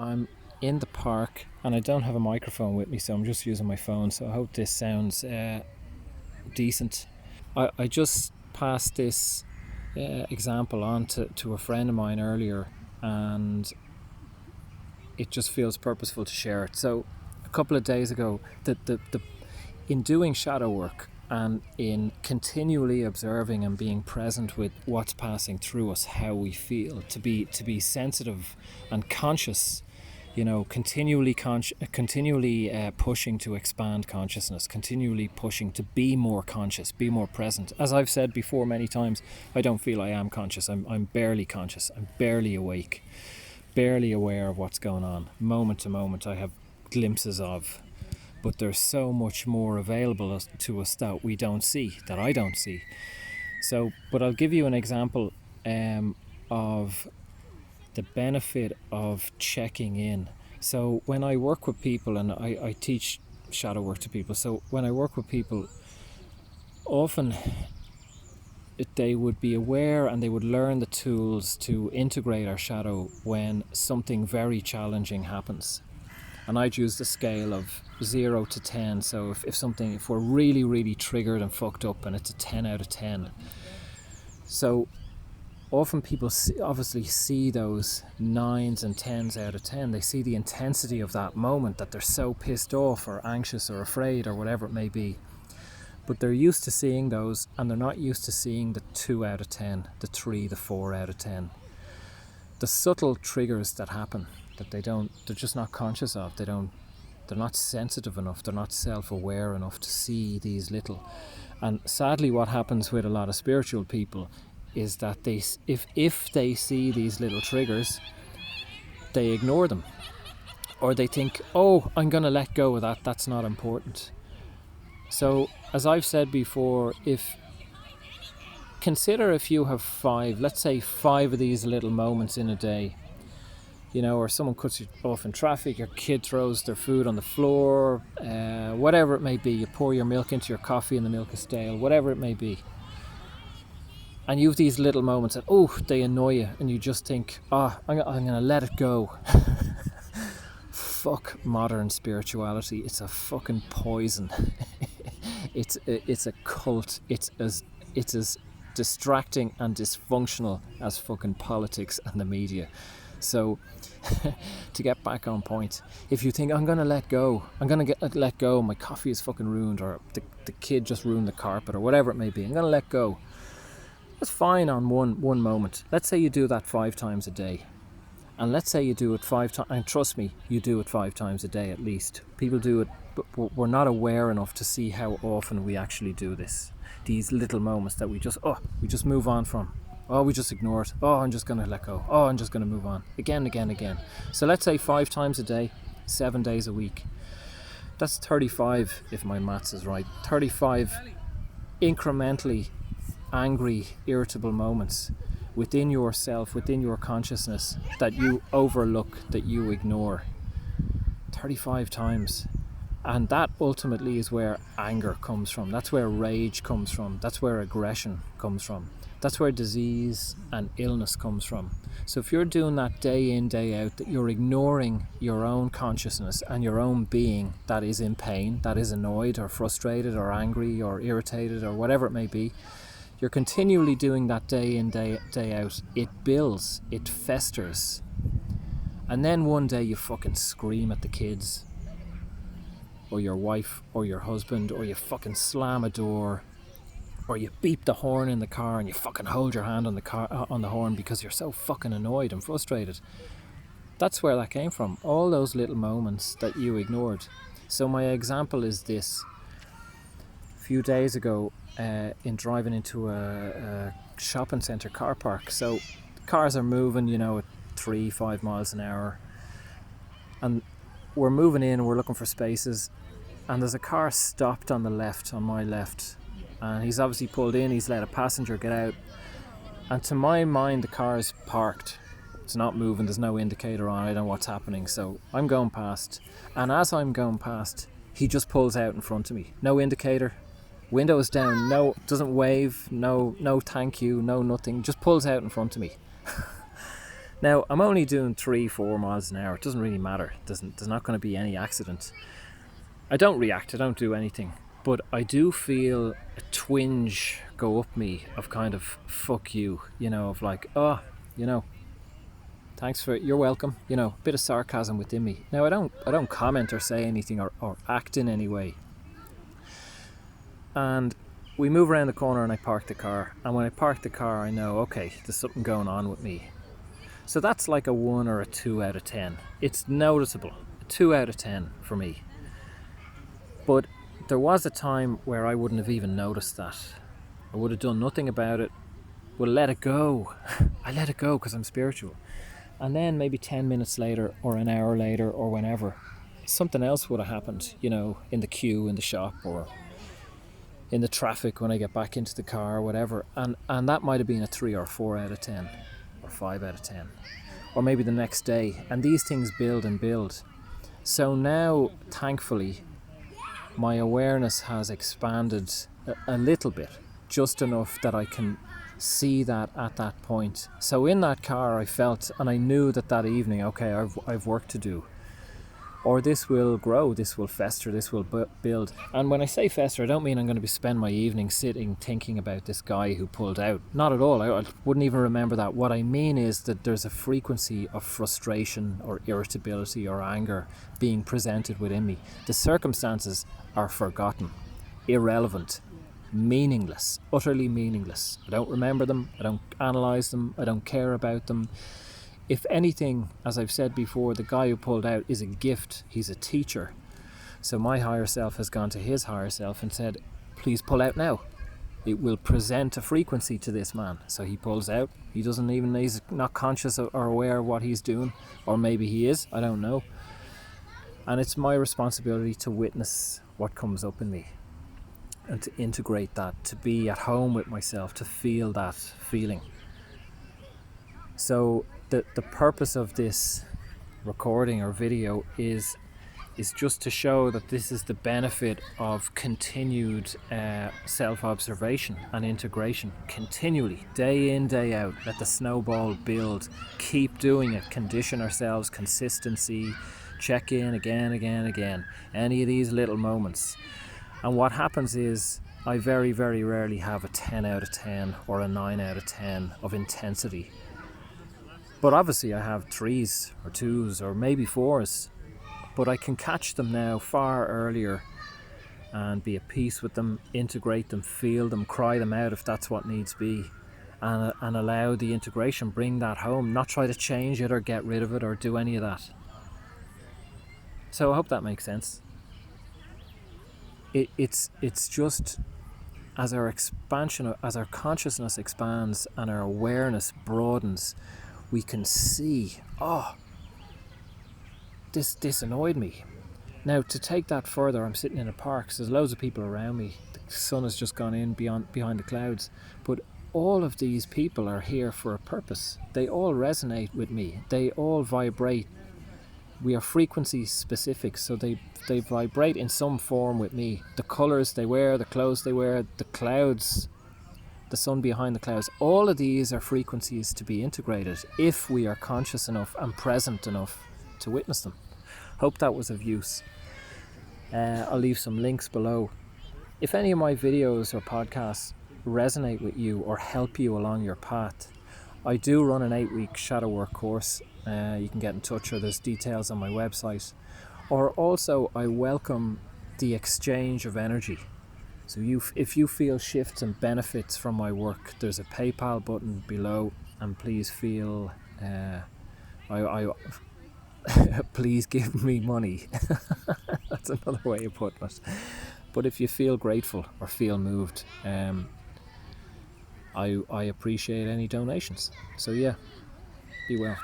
I'm in the park and I don't have a microphone with me, so I'm just using my phone, so I hope this sounds decent. I just passed this example on to a friend of mine earlier, and it just feels purposeful to share it. So a couple of days ago, in doing shadow work and in continually observing and being present with what's passing through us, how we feel, to be sensitive and conscious, continually pushing to expand consciousness, continually pushing to be more conscious, be more present. As I've said before many times, I don't feel I am conscious. I'm barely conscious. I'm barely awake, barely aware of what's going on. Moment to moment I have glimpses of, but there's so much more available to us that we don't see, that I don't see. So, but I'll give you an example of the benefit of checking in. So when I work with people, and I teach shadow work to people, so when I work with people, often they would be aware and they would learn the tools to integrate our shadow when something very challenging happens. And I'd use the scale of 0 to 10. So if we're really, really triggered and fucked up, and it's a 10 out of 10. So often people obviously see those 9s and 10s out of 10. They see the intensity of that moment, that they're so pissed off or anxious or afraid or whatever it may be. But they're used to seeing those, and they're not used to seeing the 2 out of 10, the 3, the 4 out of 10. The subtle triggers that happen that they're just not conscious of. They're not sensitive enough. They're not self-aware enough to see these little. And sadly, what happens with a lot of spiritual people is that if they see these little triggers, they ignore them, or they think, oh, I'm going to let go of that. That's not important. So, as I've said before, consider if you have 5, let's say 5 of these little moments in a day, or someone cuts you off in traffic, your kid throws their food on the floor, whatever it may be, you pour your milk into your coffee and the milk is stale, whatever it may be. And you have these little moments that, they annoy you, and you just think, I'm going to let it go. Fuck modern spirituality. It's a fucking poison. It's a cult. It's as distracting and dysfunctional as fucking politics and the media. So, to get back on point, if you think, I'm going to let go, let go, my coffee is fucking ruined, or the kid just ruined the carpet, or whatever it may be, I'm going to let go. That's fine on one moment. Let's say you do that 5 times a day. And let's say you do it 5 times, and trust me, you do it 5 times a day at least. People do it, but we're not aware enough to see how often we actually do this. These little moments that we just move on from. We just ignore it. I'm just going to let go. I'm just going to move on. Again. So let's say 5 times a day, 7 days a week. That's 35, if my maths is right. 35 incrementally angry, irritable moments within yourself, within your consciousness, that you overlook, that you ignore. 35 times. And that ultimately is where anger comes from. That's where rage comes from. That's where aggression comes from. That's where disease and illness comes from. So if you're doing that day in, day out, that you're ignoring your own consciousness and your own being that is in pain, that is annoyed or frustrated or angry or irritated or whatever it may be, you're continually doing that day in, day out. It builds, it festers. And then one day you fucking scream at the kids, or your wife, or your husband, or you fucking slam a door, or you beep the horn in the car and you fucking hold your hand on the horn because you're so fucking annoyed and frustrated. That's where that came from. All those little moments that you ignored. So my example is this. A few days ago, in driving into a shopping centre car park. So cars are moving, at 3-5 miles an hour. And we're moving in and we're looking for spaces. And there's a car stopped on the left, on my left. And he's obviously pulled in, he's let a passenger get out. And to my mind, the car is parked. It's not moving, there's no indicator on, I don't know what's happening. So I'm going past. And as I'm going past, he just pulls out in front of me. No indicator, windows down, no, doesn't wave, no thank you, no nothing, just pulls out in front of me. Now, I'm only doing 3-4 miles an hour. It doesn't really matter. There's not going to be any accident. I don't react. I don't do anything. But I do feel a twinge go up me of kind of, fuck you, of like, oh, thanks for it, you're welcome, a bit of sarcasm within me. Now, I don't comment or say anything or act in any way. And we move around the corner and I park the car. And when I park the car, I know, okay, there's something going on with me. So that's like a 1 or a 2 out of 10. It's noticeable. A 2 out of 10 for me. But there was a time where I wouldn't have even noticed that. I would have done nothing about it. Would let it go. I let it go because I'm spiritual. And then maybe 10 minutes later or an hour later or whenever, something else would have happened, in the queue, in the shop, or in the traffic when I get back into the car or whatever. And that might have been a 3 or 4 out of 10 or 5 out of 10. Or maybe the next day. And these things build and build. So now, thankfully, my awareness has expanded a little bit, just enough that I can see that at that point. So in that car I felt, and I knew that evening, okay, I've work to do, or this will grow, this will fester, this will build. And when I say fester, I don't mean I'm going to spend my evening sitting thinking about this guy who pulled out. Not at all. I wouldn't even remember that. What I mean is that there's a frequency of frustration or irritability or anger being presented within me. The circumstances are forgotten, irrelevant, meaningless, utterly meaningless. I don't remember them, I don't analyse them, I don't care about them. If anything, as I've said before, the guy who pulled out is a gift. He's a teacher. So my higher self has gone to his higher self and said, please pull out now. It will present a frequency to this man. So he pulls out. He's not conscious or aware of what he's doing. Or maybe he is, I don't know. And it's my responsibility to witness what comes up in me and to integrate that, to be at home with myself, to feel that feeling. So the purpose of this recording or video is just to show that this is the benefit of continued self-observation and integration, continually, day in, day out. Let the snowball build, keep doing it, condition ourselves, consistency, check in again, any of these little moments. And what happens is I very, very rarely have a 10 out of 10 or a 9 out of 10 of intensity. But obviously I have 3s or 2s or maybe 4s. But I can catch them now far earlier and be at peace with them, integrate them, feel them, cry them out if that's what needs be. And allow the integration, bring that home, not try to change it or get rid of it or do any of that. So I hope that makes sense. It's just as our consciousness expands and our awareness broadens, we can see, this annoyed me. Now, to take that further, I'm sitting in a park, so there's loads of people around me. The sun has just gone in behind the clouds. But all of these people are here for a purpose. They all resonate with me. They all vibrate. We are frequency specific, so they vibrate in some form with me. The colours they wear, the clothes they wear, the clouds, the sun behind the clouds, all of these are frequencies to be integrated if we are conscious enough and present enough to witness them. Hope that was of use. I'll leave some links below. If any of my videos or podcasts resonate with you or help you along your path, I do run an 8-week shadow work course. You can get in touch, or there's details on my website. Or also, I welcome the exchange of energy. So if you feel shifts and benefits from my work, there's a PayPal button below, and please feel please give me money. That's another way of putting it. But if you feel grateful or feel moved, I appreciate any donations. So yeah, be well.